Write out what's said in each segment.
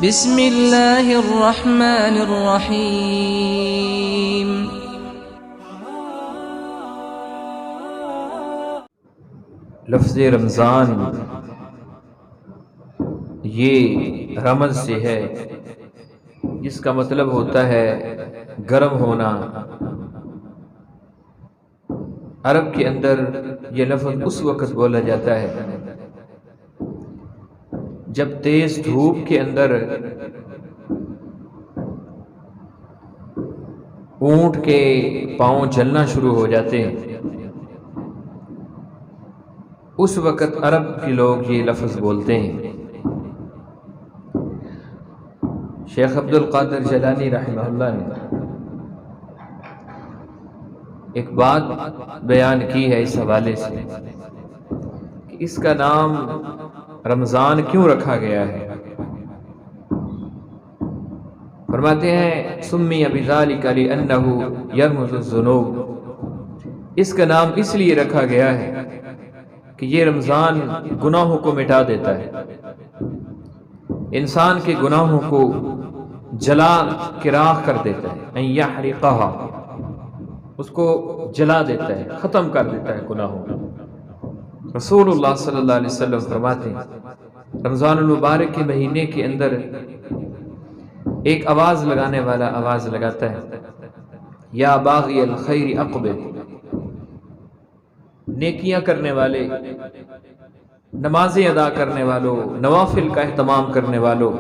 بسم اللہ الرحمن الرحیم۔ لفظ رمضان یہ رمض سے ہے، جس کا مطلب ہوتا ہے گرم ہونا۔ عرب کے اندر یہ لفظ اس وقت بولا جاتا ہے جب تیز دھوپ کے اندر اونٹ کے پاؤں جلنا شروع ہو جاتے ہیں، اس وقت عرب کے لوگ یہ لفظ بولتے ہیں۔ شیخ عبد القادر جیلانی رحمہ اللہ نے ایک بات بیان کی ہے اس حوالے سے کہ اس کا نام رمضان کیوں رکھا گیا ہے۔ فرماتے ہیں سمی بذالک لأنہ یرمز الذنوب، اس کا نام اس لیے رکھا گیا ہے کہ یہ رمضان گناہوں کو مٹا دیتا ہے، انسان کے گناہوں کو جلا کے راکھ کر دیتا ہے، ان یحرقہا، اس کو جلا دیتا ہے، ختم کر دیتا ہے گناہوں کو۔ رسول اللہ صلی اللہ علیہ وسلم فرماتے ہیں رمضان المبارک کے مہینے کے اندر ایک آواز لگانے والا آواز لگاتا ہے، یا باغی الخیر اقبل، نیکیاں کرنے والے، نمازیں ادا کرنے والوں، نوافل کا اہتمام کرنے والوں،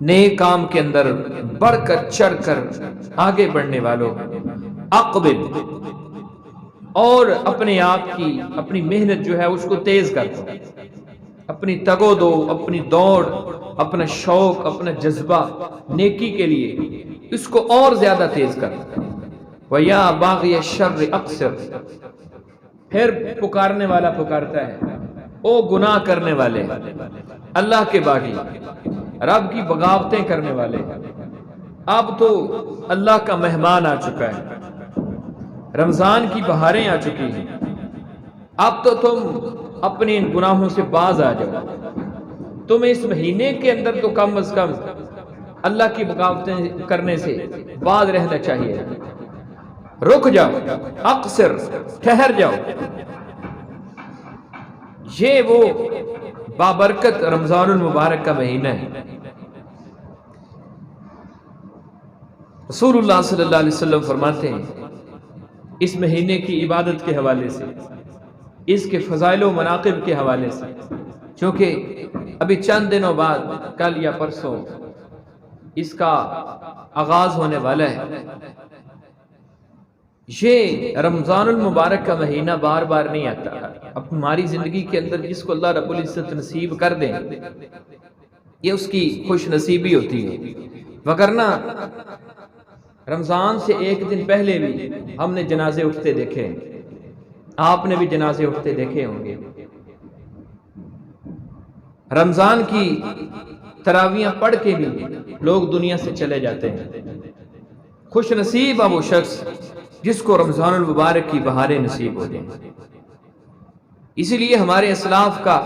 نیک کام کے اندر بڑھ کر چڑھ کر آگے بڑھنے والوں، اقبل، اور اپنے آپ کی اپنی محنت جو ہے اس کو تیز کر دو، اپنی تگ و دو، اپنی دوڑ، اپنا شوق، اپنا جذبہ نیکی کے لیے اس کو اور زیادہ تیز کر دو۔ وَيَا بَاغِيَ الشَّرِّ أَقْصِرْ، پھر پکارنے والا پکارتا ہے، او گناہ کرنے والے، اللہ کے باغی، رب کی بغاوتیں کرنے والے، اب تو اللہ کا مہمان آ چکا ہے، رمضان کی بہاریں آ چکی ہیں، اب تو تم اپنے ان گناہوں سے باز آ جاؤ، تمہیں اس مہینے کے اندر تو کم از کم اللہ کی بغاوتیں کرنے سے باز رہنا چاہیے، رک جاؤ، اقصر، ٹھہر جاؤ۔ یہ وہ بابرکت رمضان المبارک کا مہینہ ہے۔ رسول اللہ صلی اللہ علیہ وسلم فرماتے ہیں اس مہینے کی عبادت کے حوالے سے، اس کے فضائل و مناقب کے حوالے سے، چونکہ ابھی چند دنوں بعد کل یا پرسوں اس کا آغاز ہونے والا ہے۔ یہ رمضان المبارک کا مہینہ بار بار نہیں آتا، اب ہماری زندگی کے اندر جس کو اللہ رب العزت نصیب کر دیں یہ اس کی خوش نصیبی ہوتی ہے، وگرنہ رمضان سے ایک دن پہلے بھی ہم نے جنازے اٹھتے دیکھے ہیں، آپ نے بھی جنازے اٹھتے دیکھے ہوں گے۔ رمضان کی تراویحاں پڑھ کے بھی لوگ دنیا سے چلے جاتے ہیں۔ خوش نصیب ہے وہ شخص جس کو رمضان المبارک کی بہاریں نصیب ہو جائیں۔ اسی لیے ہمارے اسلاف کا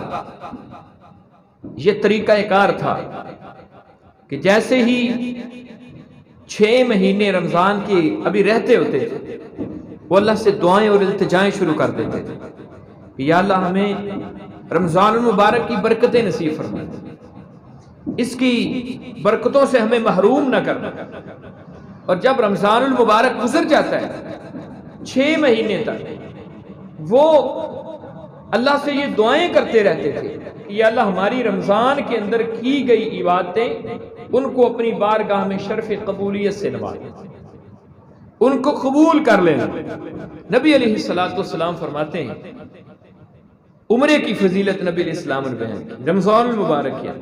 یہ طریقہ کار تھا کہ جیسے ہی 6 مہینے رمضان کی ابھی رہتے ہوتے تھے وہ اللہ سے دعائیں اور التجائیں شروع کر دیتے تھے کہ یا اللہ ہمیں رمضان المبارک کی برکتیں نصیب فرما، اس کی برکتوں سے ہمیں محروم نہ کرنا۔ اور جب رمضان المبارک گزر جاتا ہے 6 مہینے تک وہ اللہ سے یہ دعائیں کرتے رہتے تھے کہ یا اللہ ہماری رمضان کے اندر کی گئی عبادتیں ان کو اپنی بارگاہ میں شرف قبولیت سے نواز، ان کو قبول کر لینا۔ نبی علیہ السلام فرماتے ہیں عمرے کی فضیلت نبی علیہ السلام نے بیان کی رمضان المبارک کیا،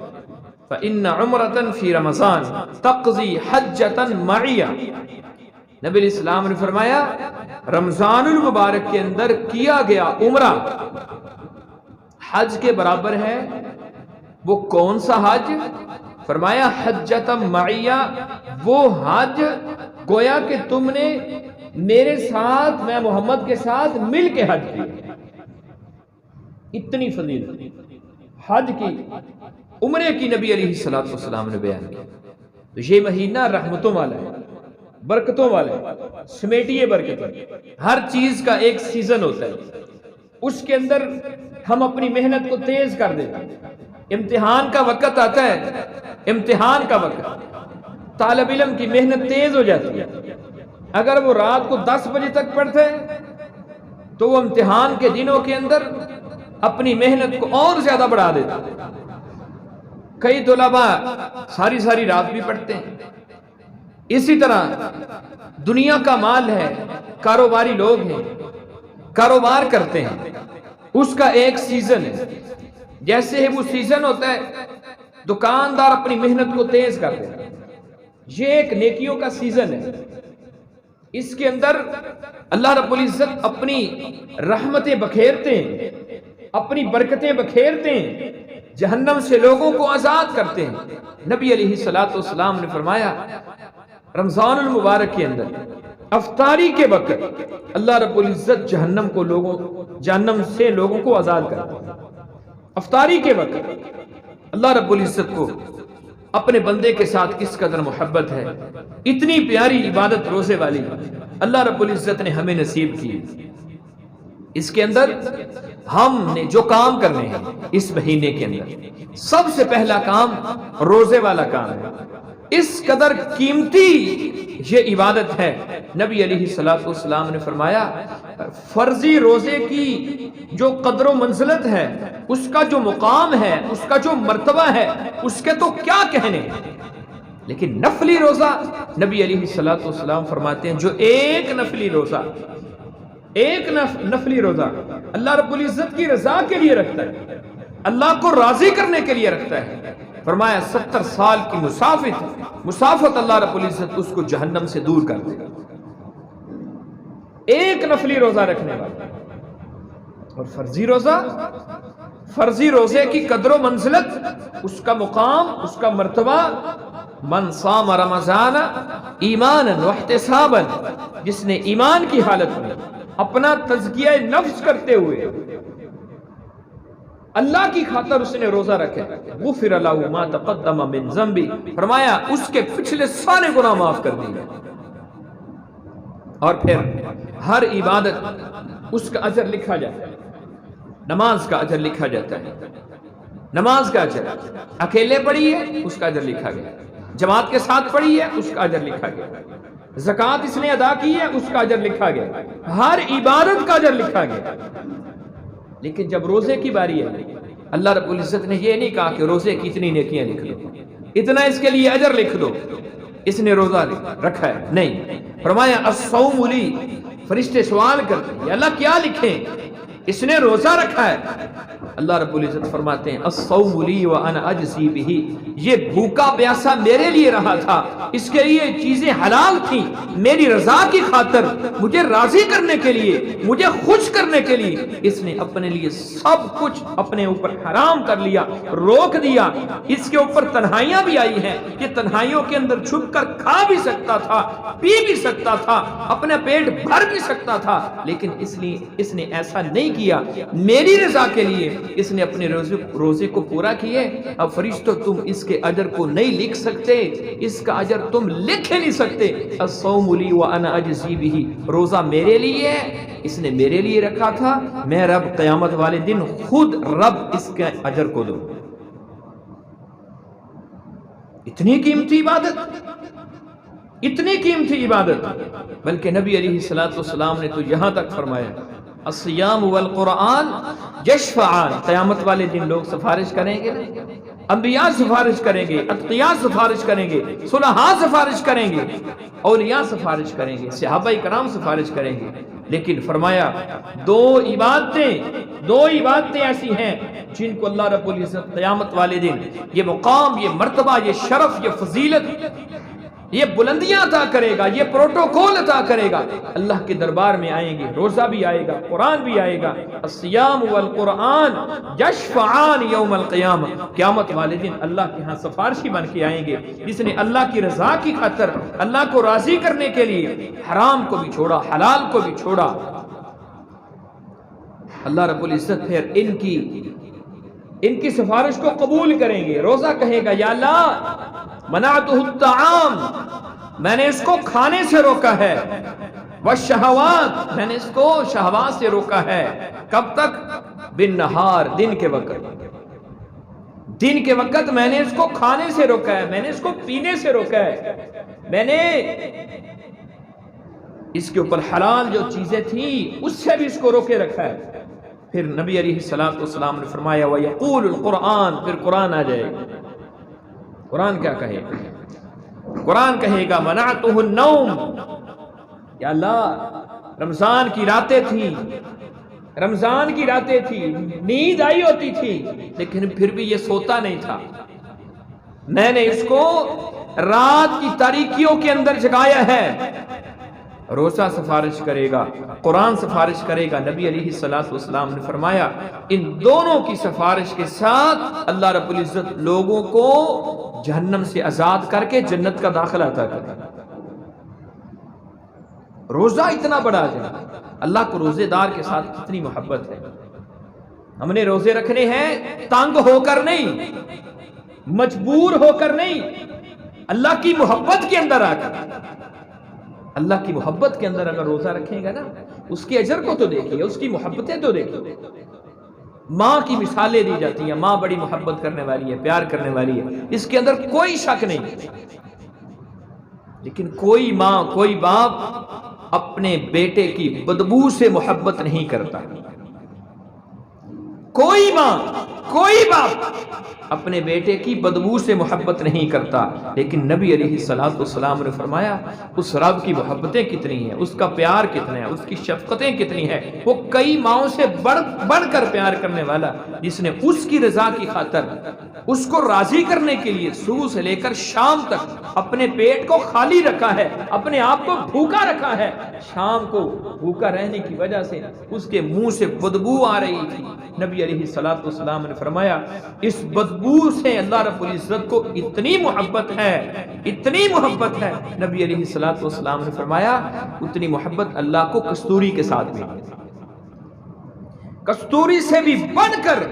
فَإِنَّ عُمْرَةً فِي رَمَضَانَ تَقْضِي حَجَّةً مَعِيَّ، نبی علیہ السلام نے فرمایا رمضان المبارک کے اندر کیا گیا عمرہ حج کے برابر ہے۔ وہ کون سا حج؟ فرمایا حجۃ معیہ، وہ حج گویا کہ تم نے میرے ساتھ، میں محمد کے ساتھ مل کے حج کیا۔ اتنی فضیلت حج کی عمرے کی نبی علیہ الصلوۃ والسلام نے بیان کی. تو یہ مہینہ رحمتوں والا ہے، برکتوں والا ہے، سمیٹیے برکتیں. ہر چیز کا ایک سیزن ہوتا ہے، اس کے اندر ہم اپنی محنت کو تیز کر دیتے ہیں. امتحان کا وقت آتا ہے، امتحان کا وقت، طالب علم کی محنت تیز ہو جاتی ہے. اگر وہ رات کو 10 بجے تک پڑھتا ہے تو وہ امتحان کے دنوں کے اندر اپنی محنت کو اور زیادہ بڑھا دیتا ہے. کئی طلباء ساری رات بھی پڑھتے ہیں. اسی طرح دنیا کا مال ہے، کاروباری لوگ ہیں، کاروبار کرتے ہیں، اس کا ایک سیزن ہے. جیسے وہ سیزن ہوتا ہے، دکاندار اپنی محنت کو تیز کرتے ہیں. یہ ایک نیکیوں کا سیزن ہے. اس کے اندر اللہ رب العزت اپنی رحمتیں بکھیرتے ہیں، اپنی برکتیں بکھیرتے ہیں، جہنم سے لوگوں کو آزاد کرتے ہیں. نبی علیہ الصلوۃ والسلام نے فرمایا رمضان المبارک کے اندر افطاری کے وقت اللہ رب العزت جہنم سے لوگوں کو آزاد کرتے ہیں. افطاری کے وقت اللہ رب العزت کو اپنے بندے کے ساتھ کس قدر محبت ہے. اتنی پیاری عبادت روزے والی اللہ رب العزت نے ہمیں نصیب کی. اس کے اندر ہم نے جو کام کرنے ہیں اس مہینے کے اندر، سب سے پہلا کام روزے والا کام ہے. اس قدر قیمتی یہ عبادت ہے. نبی علیہ الصلوۃ والسلام نے فرمایا فرضی روزے کی جو قدر و منزلت ہے، اس کا جو مقام ہے، اس کا جو مرتبہ ہے، اس کے تو کیا کہنے. لیکن نفلی روزہ نبی علیہ الصلوۃ والسلام فرماتے ہیں جو ایک نفلی روزہ اللہ رب العزت کی رضا کے لیے رکھتا ہے، اللہ کو راضی کرنے کے لیے رکھتا ہے، فرمایا 70 سال کی مسافت اللہ رب العزت اس کو جہنم سے دور کر دے گا. ایک نفلی روزہ رکھنے والا. اور فرضی روزے کی قدر و منزلت، اس کا مقام، اس کا مرتبہ، من صام رمضان ایمانا واحتسابا، جس نے ایمان کی حالت میں اپنا تزکیہ نفس کرتے ہوئے اللہ کی خاطر اس نے روزہ رکھے، غفر له ما تقدم من ذنبی، فرمایا اس کے پچھلے سارے گناہ معاف کر دیے. اور پھر ہر عبادت اس کا اجر لکھا جاتا ہے. نماز کا اجر لکھا جاتا ہے، نماز کا اجر اکیلے پڑھی ہے اس کا اجر لکھا گیا، جماعت کے ساتھ پڑھی ہے اس کا اجر لکھا گیا، زکوٰۃ اس نے ادا کی ہے اس کا اجر لکھا گیا، ہر عبادت کا اجر لکھا گیا. لیکن جب روزے کی باری ہے، اللہ رب العزت نے یہ نہیں کہا کہ روزے کی اتنی نیکیاں لکھ لو، اتنا اس کے لیے اجر لکھ دو، اس نے روزہ رکھا ہے. نہیں، فرمایا الصوم لی. فرشتے سوال کرتے ہیں اللہ کیا لکھیں، اس نے روزہ رکھا ہے. اللہ رب العزت فرماتے ہیں الصوم لی وانا اجزی بہ، یہ بھوکا پیاسا میرے لیے رہا تھا، اس کے لیے چیزیں حلال تھیں، میری رضا کی خاطر، مجھے راضی کرنے کے لیے، مجھے خوش کرنے کے لیے اس نے اپنے لیے سب کچھ اپنے اوپر حرام کر لیا، روک دیا. اس کے اوپر تنہائیاں بھی آئی ہیں کہ تنہائیوں کے اندر چھپ کر کھا بھی سکتا تھا، پی بھی سکتا تھا، اپنا پیٹ بھر بھی سکتا تھا، لیکن اس نے ایسا نہیں کیا. میری رضا کے لیے اس نے اپنے روزے کو پورا کیے. اب فرشتوں تم اس کے اجر کو نہیں لکھ سکتے، اس کا اجر تم لکھ نہیں سکتے. الصوم لی وانا اجزی بہ، روزہ میرے لیے، اس نے میرے لیے رکھا تھا، میں رب قیامت والے دن خود رب اس کے اجر کو دوں. اتنی قیمتی عبادت، بلکہ نبی علیہ الصلوۃ والسلام نے تو یہاں تک فرمایا الصیام والقرآن یشفعان، قیامت والے دن لوگ سفارش کریں گے، انبیاء سفارش کریں گے، اتقیاء سفارش کریں گے، صلحاء سفارش کریں گے، اولیاء سفارش کریں گے، صحابہ کرام سفارش کریں گے. لیکن فرمایا دو عبادتیں ایسی ہیں جن کو اللہ رب العزت قیامت والے دن یہ مقام، یہ مرتبہ، یہ شرف، یہ فضیلت، یہ بلندیاں عطا کرے گا، یہ پروٹوکول عطا کرے گا. اللہ کے دربار میں آئیں گے، روزہ بھی آئے گا، قرآن بھی آئے گا. الصیام والقرآن یشفعان یوم القیامہ، قیامت والے دن اللہ کے ہاں سفارشی بن کے آئیں گے جس نے اللہ کی رضا کی خاطر، اللہ کو راضی کرنے کے لیے حرام کو بھی چھوڑا، حلال کو بھی چھوڑا. اللہ رب العزت پھر ان کی ان کی سفارش کو قبول کریں گے. روزہ کہے گا یا اللہ منعتہ الطعام، میں نے اس کو کھانے سے روکا ہے، والشہوات، میں نے اس کو شہوات سے روکا ہے. کب تک؟ بالنہار، دن کے وقت. دن کے وقت میں نے اس کو کھانے سے روکا ہے، میں نے اس کو پینے سے روکا ہے، میں نے اس کے اوپر حلال جو چیزیں تھیں اس سے بھی اس کو روکے رکھا ہے. پھر نبی علیہ الصلوۃ والسلام نے فرمایا وَيَقُولُ الْقُرْآنُ، پھر قرآن آ جائے گا. قرآن کیا کہے گا؟ قرآن کہے گا منعتہ النوم، یا اللہ رمضان کی راتیں تھیں، رمضان کی راتیں تھیں، نیند آئی ہوتی تھی لیکن پھر بھی یہ سوتا نہیں تھا، میں نے اس کو رات کی تاریکیوں کے اندر جگایا ہے. روزہ سفارش کرے گا، قرآن سفارش کرے گا. نبی علیہ الصلوۃ والسلام نے فرمایا ان دونوں کی سفارش کے ساتھ اللہ رب العزت لوگوں کو جہنم سے آزاد کر کے جنت کا داخلہ عطا کرے گا. روزہ اتنا بڑا ہے، اللہ کو روزے دار کے ساتھ کتنی محبت ہے. ہم نے روزے رکھنے ہیں تنگ ہو کر نہیں، مجبور ہو کر نہیں، اللہ کی محبت کے اندر آ کر. اللہ کی محبت کے اندر اگر روزہ رکھیں گا نا، اس کے اجر کو تو دیکھیے، اس کی محبتیں تو دیکھیے. ماں کی مثالیں دی جاتی ہیں، ماں بڑی محبت کرنے والی ہے، پیار کرنے والی ہے، اس کے اندر کوئی شک نہیں. لیکن کوئی ماں، کوئی باپ اپنے بیٹے کی بدبو سے محبت نہیں کرتا. کوئی ماں، کوئی باپ اپنے بیٹے کی بدبو سے محبت نہیں کرتا. لیکن نبی علیہ الصلوۃ والسلام نے فرمایا اس رب کی محبتیں کتنی ہیں، اس کا پیار کتنا ہے، اس کی شفقتیں کتنی ہیں. وہ کئی ماؤں سے بڑھ کر پیار کرنے والا، جس نے اس کی رضا کی خاطر اس کو راضی کرنے کے لیے صبح سے لے کر شام تک اپنے پیٹ کو خالی رکھا ہے، اپنے آپ کو بھوکا رکھا ہے. شام کو بھوکا رہنے کی وجہ سے اس کے منہ سے بدبو آ رہی تھی. نبی علیہ الصلوۃ والسلام نے فرمایا اس بدبو سے اللہ رب العزت کو اتنی محبت ہے، اتنی محبت ہے. نبی علیہ الصلوۃ والسلام نے فرمایا اتنی محبت اللہ کو کستوری کے ساتھ بھی، کستوری سے بھی بڑھ کر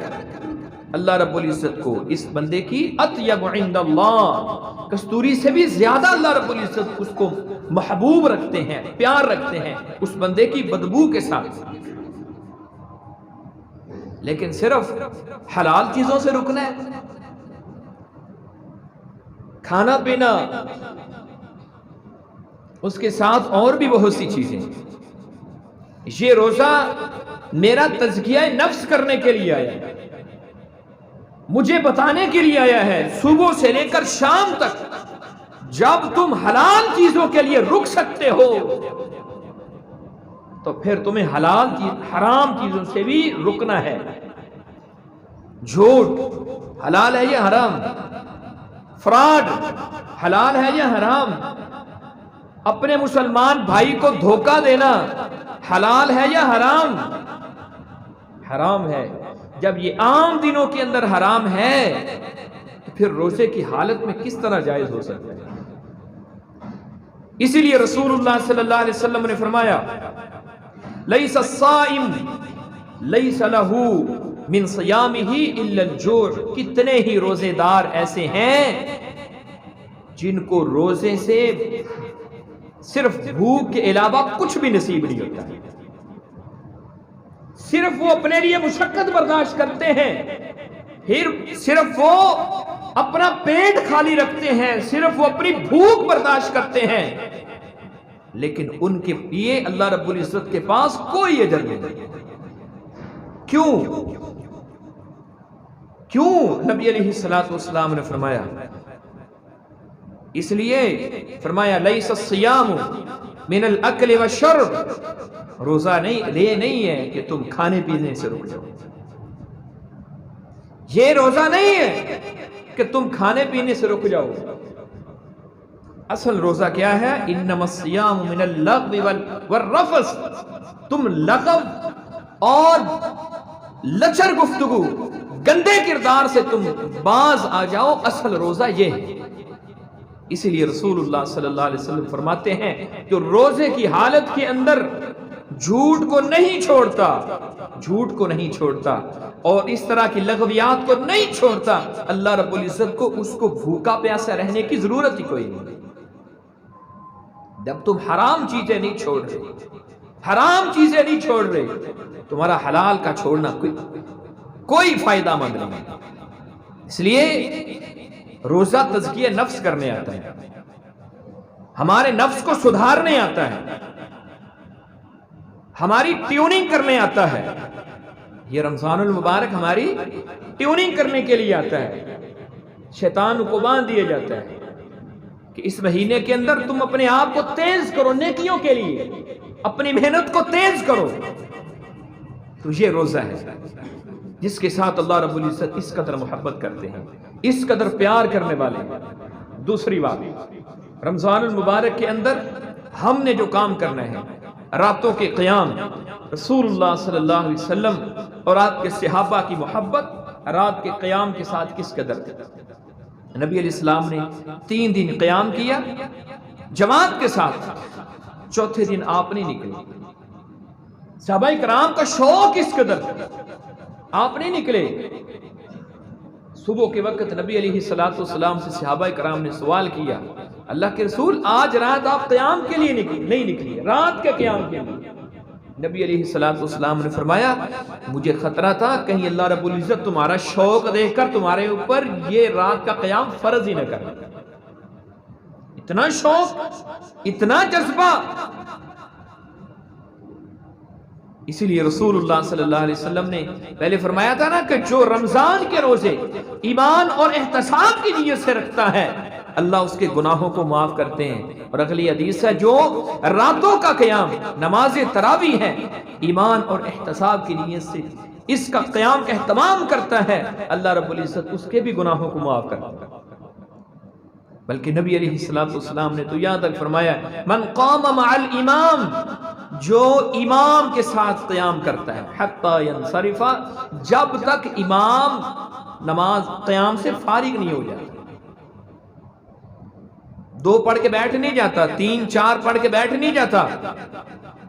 اللہ رب العزت کو اس بندے کی اطیب عند اللہ، کستوری سے بھی زیادہ اللہ رب العزت اس کو محبوب رکھتے ہیں، پیار رکھتے ہیں اس بندے کی بدبو کے ساتھ. لیکن صرف حلال چیزوں سے رکنا ہے، کھانا پینا، اس کے ساتھ اور بھی بہت سی چیزیں. یہ روزہ میرا تزکیہ نفس کرنے کے لیے آیا ہے، مجھے بتانے کے لیے آیا ہے صبح سے لے کر شام تک جب تم حلال چیزوں کے لیے رک سکتے ہو تو پھر تمہیں حرام چیزوں سے بھی رکنا ہے. جھوٹ حلال ہے یا حرام؟ فراڈ حلال ہے یا حرام؟ اپنے مسلمان بھائی کو دھوکہ دینا حلال ہے یا حرام؟ حرام ہے. جب یہ عام دنوں کے اندر حرام ہے تو پھر روزے کی حالت میں کس طرح جائز ہو سکتا ہے؟ اسی لیے رسول اللہ صلی اللہ علیہ وسلم نے فرمایا لیس الصائم لیس لہ من صیامہ الا الجوع. کتنے ہی روزے دار ایسے ہیں جن کو روزے سے صرف بھوک کے علاوہ کچھ بھی نصیب نہیں ہوتا، صرف وہ اپنے لیے مشقت برداشت کرتے ہیں، پھر صرف وہ اپنا پیٹ خالی رکھتے ہیں، صرف وہ اپنی بھوک برداشت کرتے ہیں، لیکن ان کے لیے اللہ رب العزت کے پاس کوئی اجر نہیں. کیوں نبی علیہ الصلوۃ والسلام نے فرمایا؟ اس لیے فرمایا لیس الصیام من الاکل والشرب. روزہ نہیں ہے کہ تم کھانے پینے سے رک جاؤ، یہ روزہ نہیں ہے کہ تم کھانے پینے سے رک جاؤ. اصل روزہ کیا ہے؟ انما الصیام من اللغو والرفث. تم لغو اور لچر گفتگو، گندے کردار سے تم باز آ جاؤ. اصل روزہ یہ ہے. اسی لیے رسول اللہ صلی اللہ علیہ وسلم فرماتے ہیں جو روزے کی حالت کے اندر جھوٹ کو نہیں چھوڑتا، جھوٹ کو نہیں چھوڑتا، اور اس طرح کی لغویات کو نہیں چھوڑتا، اللہ رب العزت کو اس کو بھوکا پیاسا رہنے کی ضرورت ہی کوئی نہیں۔ جب تم حرام چیزیں نہیں چھوڑ رہے، حرام چیزیں نہیں چھوڑ رہے، تمہارا حلال کا چھوڑنا کوئی فائدہ مند نہیں۔ اس لیے روزہ تزکیہ نفس کرنے آتا ہے، ہمارے نفس کو سدھارنے آتا ہے، ہماری ٹیوننگ کرنے آتا ہے۔ یہ رمضان المبارک ہماری ٹیوننگ کرنے کے لیے آتا ہے۔ شیطان کو باندھ دیا جاتا ہے کہ اس مہینے کے اندر تم اپنے آپ کو تیز کرو نیکیوں کے لیے، اپنی محنت کو تیز کرو۔ تو یہ روزہ ہے جس کے ساتھ اللہ رب العزت اس قدر محبت کرتے ہیں، اس قدر پیار کرنے والے ہیں۔ دوسری بات، رمضان المبارک کے اندر ہم نے جو کام کرنا ہے، راتوں کے قیام، رسول اللہ صلی اللہ علیہ وسلم اور آپ کے صحابہ کی محبت رات کے قیام کے ساتھ کس قدر تھی۔ نبی علیہ السلام نے 3 دن قیام کیا جماعت کے ساتھ، چوتھے دن آپ نہیں نکلے۔ صحابہ کرام کا شوق اس قدر تھا، آپ نہیں نکلے۔ صبح کے وقت نبی علیہ السلام سے صحابہ کرام نے سوال کیا، اللہ کے رسول آج رات آپ قیام کے لیے نہیں نکلی، رات کے قیام کے لیے۔ نبی علیہ السلام نے فرمایا مجھے خطرہ تھا کہیں اللہ رب العزت تمہارا شوق دیکھ کر تمہارے اوپر یہ رات کا قیام فرض ہی نہ کر۔ اتنا شوق، اتنا جذبہ۔ اسی لیے رسول اللہ صلی اللہ علیہ وسلم نے پہلے فرمایا تھا نا کہ جو رمضان کے روزے ایمان اور احتساب کی نیت سے رکھتا ہے اللہ اس کے گناہوں کو معاف کرتے ہیں۔ اور اگلی حدیث ہے جو راتوں کا قیام نماز تراویح ہے ایمان اور احتساب کی نیت سے اس کا قیام اہتمام کرتا ہے اللہ رب العزت اس کے بھی گناہوں کو معاف کرتا ہے۔ بلکہ نبی علیہ السلام نے تو یہاں تک فرمایا من قام مع الامام، جو امام کے ساتھ قیام کرتا ہے حتی ینصرف، جب تک امام نماز قیام سے فارغ نہیں ہو جاتا۔ 2 پڑھ کے بیٹھ نہیں جاتا، 3 4 پڑھ کے بیٹھ نہیں جاتا،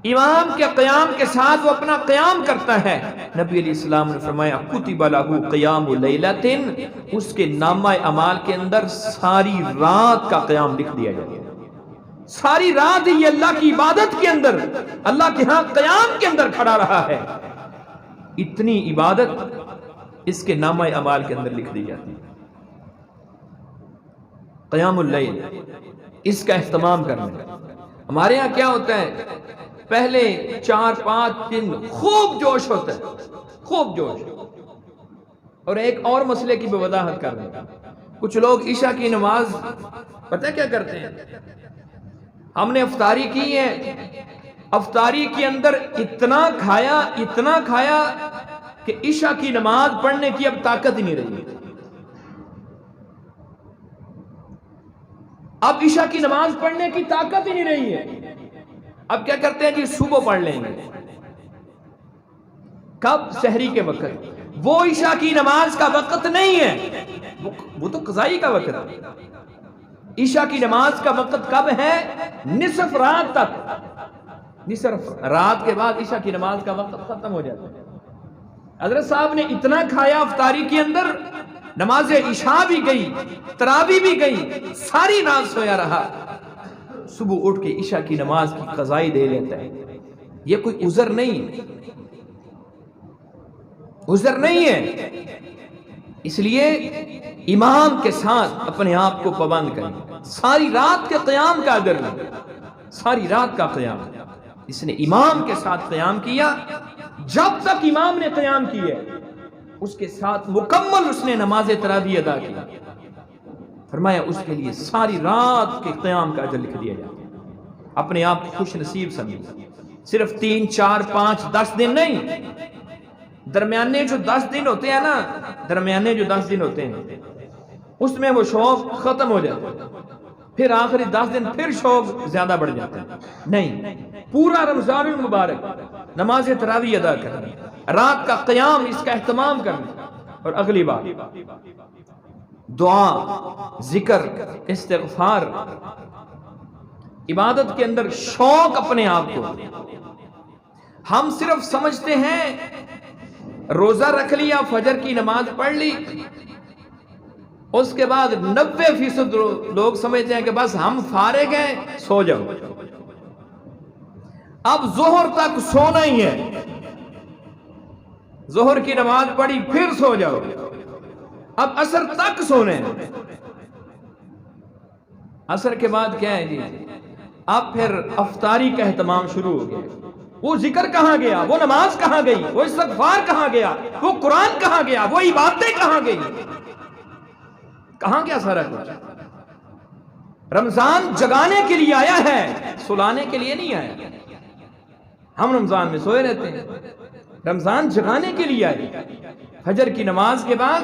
امام کے قیام کے ساتھ وہ اپنا قیام کرتا ہے۔ نبی علیہ السلام نے فرمایا کتب لہ قیام لیلۃ، اس کے نامہ اعمال کے اندر ساری رات کا قیام لکھ دیا جائے گا۔ ساری رات یہ اللہ کی عبادت کے اندر، اللہ کے ہاں قیام کے اندر کھڑا رہا ہے، اتنی عبادت اس کے نامہ اعمال کے اندر لکھ دی جاتی ہے۔ قیام اللیل، اس کا اہتمام کرنا۔ ہمارے ہاں کیا ہوتا ہے، پہلے 4 5 دن خوب جوش ہوتا ہے، خوب جوش۔ اور ایک اور مسئلے کی وضاحت کر رہے ہیں، کچھ لوگ عشاء کی نماز پتہ کیا کرتے ہیں، ہم نے افطاری کی ہے، افطاری کے اندر اتنا کھایا کہ عشاء کی نماز پڑھنے کی اب طاقت ہی نہیں رہی۔ اب عشاء کی نماز پڑھنے کی طاقت ہی نہیں رہی ہے، اب کیا کرتے ہیں جی صبح پڑھ لیں گے۔ کب؟ سحری کے وقت۔ وہ عشاء کی نماز کا وقت نہیں ہے، وہ تو قضائی کا وقت ہے۔ عشاء کی نماز کا وقت کب ہے؟ نصف رات تک، نصف رات کے بعد عشاء کی نماز کا وقت ختم ہو جاتا ہے۔ حضرت صاحب نے اتنا کھایا افطاری کے اندر، نماز عشاء بھی گئی، تراویح بھی گئی، ساری رات سویا رہا، صبح اٹھ کے عشاء کی نماز کی قضائی دے لیتا ہے۔ یہ کوئی عذر نہیں، عذر نہیں ہے۔ اس لیے امام کے ساتھ اپنے آپ کو پابند کریں، ساری رات کے قیام کا اگر نہیں، ساری رات کا قیام اس نے امام کے ساتھ قیام کیا، جب تک امام نے قیام کیا اس کے ساتھ مکمل اس نے نماز تراویح ادا کی، فرمایا اس کے لیے ساری رات کے قیام کا اجر لکھ دیا جاتا ہے۔ اپنے آپ کو خوش نصیب سمجھیں، صرف 3 4 5 10 دن نہیں، درمیانے جو 10 دن ہوتے ہیں نا، درمیانے جو 10 دن ہوتے ہیں اس میں وہ شوق ختم ہو جاتا ہے، پھر آخری 10 دن پھر شوق زیادہ بڑھ جاتا ہے۔ نہیں، پورا رمضان المبارک نماز تراویح ادا کرنا، رات کا قیام اس کا اہتمام کرنا۔ اور اگلی بات، دعا، ذکر، استغفار، عبادت کے اندر شوق اپنے آپ کو۔ ہم صرف سمجھتے ہیں روزہ رکھ لیا، فجر کی نماز پڑھ لی، اس کے بعد 90% لوگ سمجھتے ہیں کہ بس ہم فارغ ہیں، سو جاؤ، اب ظہر تک سونا ہی ہے، ظہر کی نماز پڑھی پھر سو جاؤ، اب عصر تک سونے ہیں، عصر کے بعد کیا ہے جی، اب پھر افطاری کا اہتمام شروع ہو گیا، وہ ذکر کہاں گیا، وہ نماز کہاں گئی، وہ استغفار کہاں گیا، وہ قرآن کہاں گیا، وہ عبادتیں کہاں گئی، کہاں گیا سارا کچھ؟ رمضان جگانے کے لیے آیا ہے، سلانے کے لیے نہیں آیا۔ ہم رمضان میں سوئے رہتے ہیں، رمضان جگانے کے لیے آئے۔ فجر کی نماز کے بعد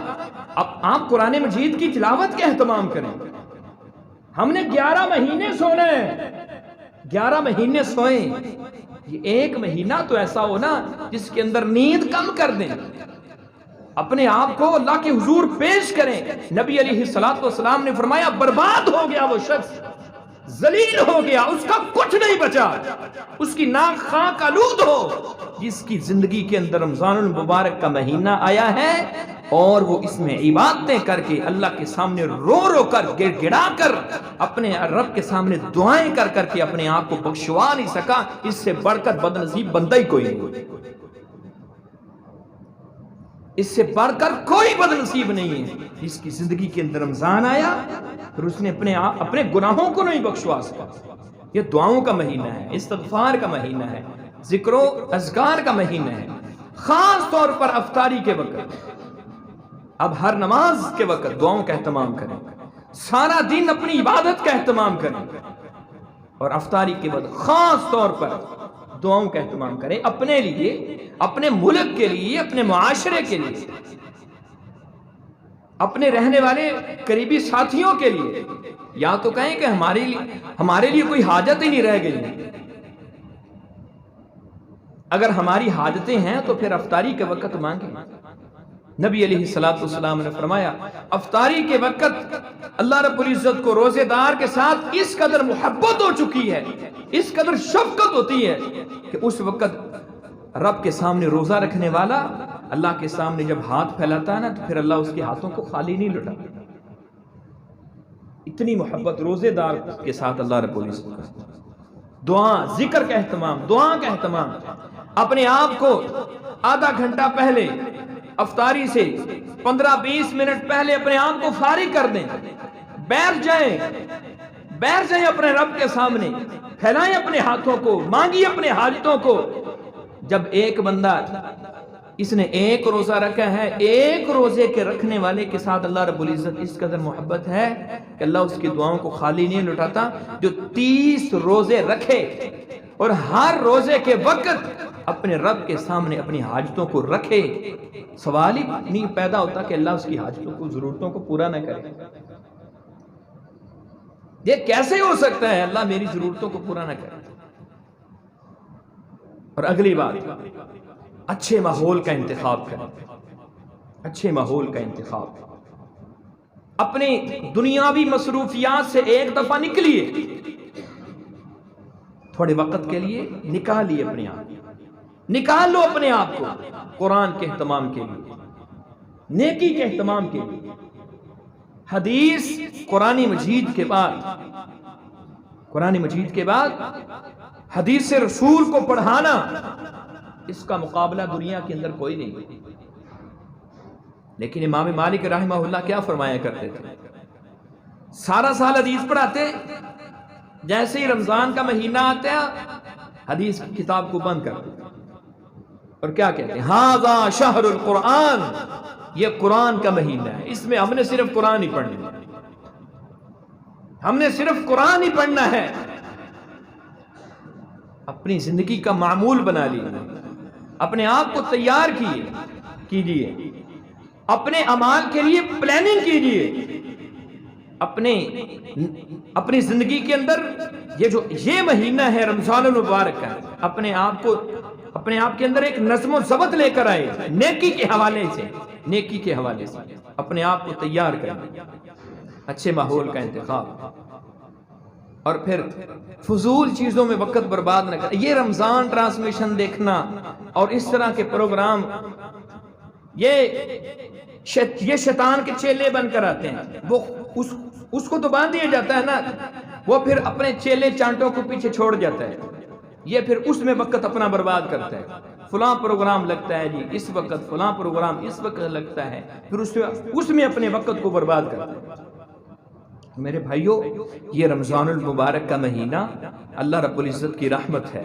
اب آپ قرآن مجید کی تلاوت کا اہتمام کریں۔ ہم نے 11 مہینے سونا ہے، 11 مہینے سوئیں، یہ ایک مہینہ تو ایسا ہو نا جس کے اندر نیند کم کر دیں، اپنے آپ کو اللہ کے حضور پیش کریں۔ نبی علیہ الصلوۃ والسلام نے فرمایا برباد ہو گیا وہ شخص، ذلیل ہو گیا، اس کا کچھ نہیں بچا، اس کی ناک خاک آلود ہو، جس کی زندگی کے اندر رمضان المبارک کا مہینہ آیا ہے اور وہ اس میں عبادتیں کر کے اللہ کے سامنے رو رو کر گڑ گڑا کر اپنے رب کے سامنے دعائیں کر کر کے اپنے آپ کو بخشوا نہیں سکا، اس سے بڑھ کر بد نصیب بندہ ہی کوئی نہیں، اس سے بڑھ کر کوئی بد نصیب نہیں ہے جس کی زندگی کے اندر رمضان آیا پھر اس نے اپنے گناہوں کو نہیں بخشوا سکا۔ یہ دعاؤں کا مہینہ ہے، استغفار کا مہینہ ہے، ذکر و اذکار کا مہینہ ہے، خاص طور پر افطاری کے وقت۔ اب ہر نماز کے وقت دعاؤں کا اہتمام کریں، سارا دن اپنی عبادت کا اہتمام کریں، اور افطاری کے وقت خاص طور پر دعاؤں کا اہتمام کریں، اپنے لیے، اپنے ملک کے لیے، اپنے معاشرے کے لیے، اپنے رہنے والے قریبی ساتھیوں کے لیے۔ یا تو کہیں کہ ہمارے لیے کوئی حاجت ہی نہیں رہ گئی، اگر ہماری حاجتیں ہیں تو پھر افطاری کے وقت مانگیں۔ نبی علیہ الصلوۃ والسلام نے فرمایا افطاری کے وقت اللہ رب العزت کو روزے دار کے ساتھ اس قدر محبت ہو چکی ہے، اس قدر شفقت ہوتی ہے کہ اس وقت رب کے سامنے روزہ رکھنے والا اللہ کے سامنے جب ہاتھ پھیلاتا ہے نا تو پھر اللہ اس کے ہاتھوں کو خالی نہیں لوٹاتا۔ اتنی محبت روزے دار کے ساتھ اللہ رب العزت کا۔ دعا، ذکر کا اہتمام، دعا کا اہتمام، اپنے آپ کو آدھا گھنٹہ پہلے افطاری سے 15-20 منٹ پہلے اپنے آپ کو فارغ کر دیں، بیٹھ جائیں اپنے رب کے سامنے، پھیلائیں اپنے ہاتھوں کو، مانگی اپنے حاجتوں کو۔ جب ایک بندہ اس نے ایک روزہ رکھا ہے، ایک روزے کے رکھنے والے کے ساتھ اللہ رب العزت اس قدر محبت ہے کہ اللہ اس کی دعاؤں کو خالی نہیں لٹاتا۔ جو 30 روزے رکھے اور ہر روزے کے وقت اپنے رب کے سامنے اپنی حاجتوں کو رکھے، سوال ہی نہیں پیدا ہوتا کہ اللہ اس کی حاجتوں کو، ضرورتوں کو پورا نہ کرے۔ یہ کیسے ہو سکتا ہے اللہ میری ضرورتوں کو پورا نہ کرے؟ اور اگلی بات، اچھے ماحول کا انتخاب کریں، اچھے ماحول کا انتخاب۔ اپنے دنیاوی مصروفیات سے ایک دفعہ نکلیے، تھوڑے وقت کے لیے نکالیے اپنے آپ، نکال لو اپنے آپ کو قرآن کے اہتمام کے لیے، نیکی کے اہتمام کے لیے۔ حدیث قرآن مجید کے بعد حدیث رسول کو پڑھانا، اس کا مقابلہ دنیا کے اندر کوئی نہیں۔ لیکن امام مالک رحمہ اللہ کیا فرمایا کرتے تھے؟ سارا سال حدیث پڑھاتے، جیسے ہی رمضان کا مہینہ آتا ہے حدیث کی کتاب کو بند کر دیتے اور کیا کہتے ہیں؟ ھذا شہر القرآن، یہ قرآن کا مہینہ ہے، اس میں ہم نے صرف قرآن ہی پڑھنا ہے، ہم نے صرف قرآن ہی پڑھنا ہے۔ اپنی زندگی کا معمول بنا لیجیے، اپنے آپ کو تیار کیجیے، اپنے اعمال کے لیے پلاننگ کیجیے، اپنی زندگی کے اندر یہ مہینہ ہے رمضان المبارک کا، اپنے آپ کے اندر ایک نظم و ضبط لے کر آئے، نیکی کے حوالے سے اپنے آپ کو تیار کریں، اچھے ماحول کا انتخاب، اور پھر فضول چیزوں میں وقت برباد نہ کریں۔ یہ رمضان ٹرانسمیشن دیکھنا اور اس طرح کے پروگرام یہ شیطان کے چیلے بن کر آتے ہیں، وہ اس کو تو باندھ دیا جاتا ہے نا، وہ پھر اپنے چیلے چانٹوں کو پیچھے چھوڑ جاتا ہے، یہ پھر اس میں وقت اپنا برباد کرتا ہے، فلاں پروگرام لگتا ہے جی اس وقت، فلاں پروگرام اس وقت لگتا ہے، پھر اس میں اپنے وقت کو برباد کرتا ہے۔ میرے بھائیوں، یہ رمضان المبارک کا مہینہ اللہ رب العزت کی رحمت ہے،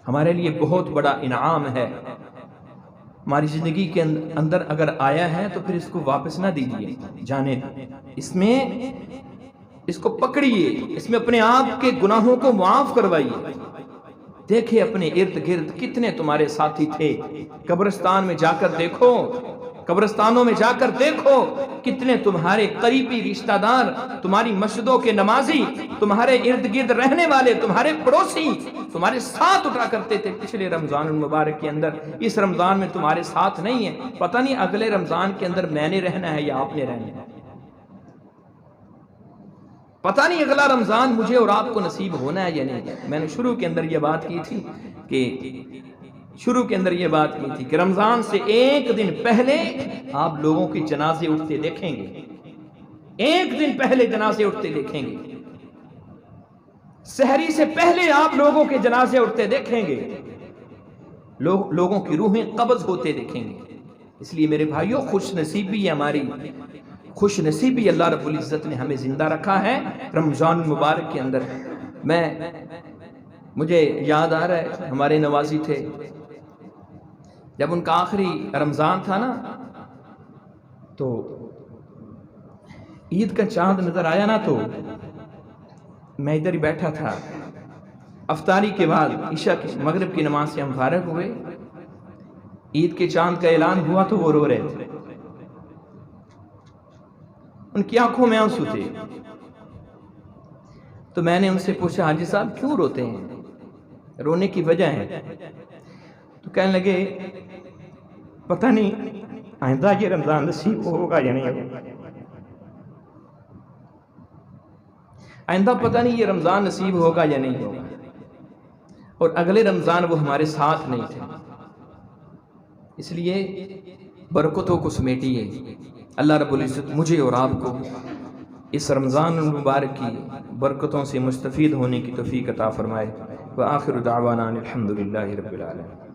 ہمارے لیے بہت بڑا انعام ہے، ہماری زندگی کے اندر اگر آیا ہے تو پھر اس کو واپس نہ دیجیے، جانے اس کو پکڑیے، اس میں اپنے آپ کے گناہوں کو معاف کروائیے۔ دیکھیں اپنے ارد گرد کتنے تمہارے ساتھی تھے، قبرستان میں جا کر دیکھو، قبرستانوں میں جا کر دیکھو کتنے تمہارے قریبی رشتہ دار، تمہاری مسجدوں کے نمازی، تمہارے ارد گرد رہنے والے، تمہارے پڑوسی تمہارے ساتھ اٹھا کرتے تھے پچھلے رمضان المبارک کے اندر، اس رمضان میں تمہارے ساتھ نہیں ہے، پتہ نہیں اگلے رمضان کے اندر میں نے رہنا ہے یا آپ نے رہنا ہے، پتہ نہیں اگلا رمضان مجھے اور آپ کو نصیب ہونا ہے یا نہیں۔ میں نے شروع کے اندر یہ بات کی تھی کہ رمضان سے ایک دن پہلے آپ لوگوں کے جنازے اٹھتے دیکھیں گے، ایک دن پہلے جنازے اٹھتے دیکھیں گے، سحری سے پہلے آپ لوگوں کے جنازے اٹھتے دیکھیں گے، لوگوں کی روحیں قبض ہوتے دیکھیں گے۔ اس لیے میرے بھائیوں، خوش نصیبی ہماری، خوش نصیبی اللہ رب العزت نے ہمیں زندہ رکھا ہے رمضان مبارک کے اندر۔ مجھے یاد آ رہا ہے، ہمارے نوازی تھے، جب ان کا آخری رمضان تھا نا تو عید کا چاند نظر آیا نا، تو میں ادھر ہی بیٹھا تھا، افطاری کے بعد عشاء کی مغرب کی نماز سے ہم فارغ ہوئے، عید کے چاند کا اعلان ہوا تو وہ رو رہے تھے، ان کی آنکھوں میں آنسو تھے، تو میں نے ان سے پوچھا حاجی صاحب کیوں روتے ہیں، رونے کی وجہ ہے؟ تو کہنے لگے پتہ نہیں آئندہ یہ رمضان نصیب ہوگا یا نہیں ہوگا، آئندہ پتہ نہیں یہ رمضان نصیب ہوگا یا نہیں ہوگا، اور اگلے رمضان وہ ہمارے ساتھ نہیں تھے، اس لیے برکتوں کو سمیٹیے، اللہ رب العزت مجھے اور آپ کو اس رمضان المبارک کی برکتوں سے مستفید ہونے کی توفیق عطا فرمائے۔ وآخر دعوانا الحمدللہ رب العالمین۔